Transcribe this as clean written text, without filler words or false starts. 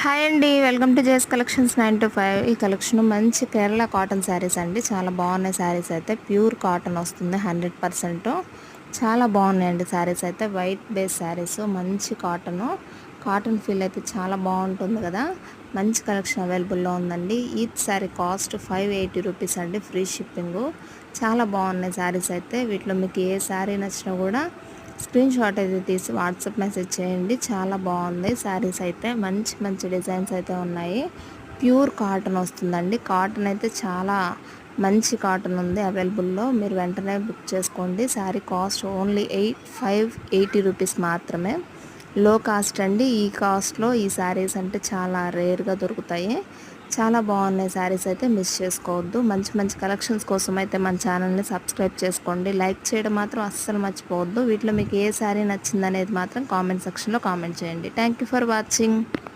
Hi అండి, welcome to JS collections 9 to 5. ఈ collection మంచి కేరళ కాటన్ శారీస్ అండి. చాలా బాగున్నాయి శారీస్ అయితే. ప్యూర్ కాటన్ వస్తుంది 100%. చాలా బాగున్నాయండి శారీస్ అయితే. వైట్ బేస్ శారీస్, మంచి కాటన్ ఫీల్ అయితే చాలా బాగుంటుంది కదా. మంచి కలెక్షన్ అవైలబుల్లో ఉందండి. ఈచ్ శారీ కాస్ట్ 580 రూపీస్ అండి, ఫ్రీ షిప్పింగ్. చాలా బాగున్నాయి శారీస్ అయితే. వీటిలో మీకు ఏ శారీ నచ్చినా కూడా స్క్రీన్ షాట్ అయితే తీసి వాట్సాప్ మెసేజ్ చేయండి. చాలా బాగుంది శారీస్ అయితే. మంచి మంచి డిజైన్స్ అయితే ఉన్నాయి. ప్యూర్ కాటన్ వస్తుందండి. కాటన్ అయితే చాలా మంచి కాటన్ ఉంది అవైలబుల్లో. మీరు వెంటనే బుక్ చేసుకోండి. శారీ కాస్ట్ ఓన్లీ 580 రూపీస్ మాత్రమే. లో కాస్ట్ అండి. ఈ కాస్ట్లో ఈ శారీస్ అంటే చాలా రేర్గా దొరుకుతాయి. చాలా బాగున్నాయి శారీస్ అయితే, మిస్ చేసుకోవద్దు. మంచి మంచి కలెక్షన్స్ కోసం అయితే మన ఛానల్ని సబ్స్క్రైబ్ చేసుకోండి. లైక్ చేయడం మాత్రం అస్సలు మర్చిపోవద్దు. వీటిలో మీకు ఏ శారీ నచ్చిందనేది మాత్రం కామెంట్ సెక్షన్లో కామెంట్ చేయండి. Thank you for watching.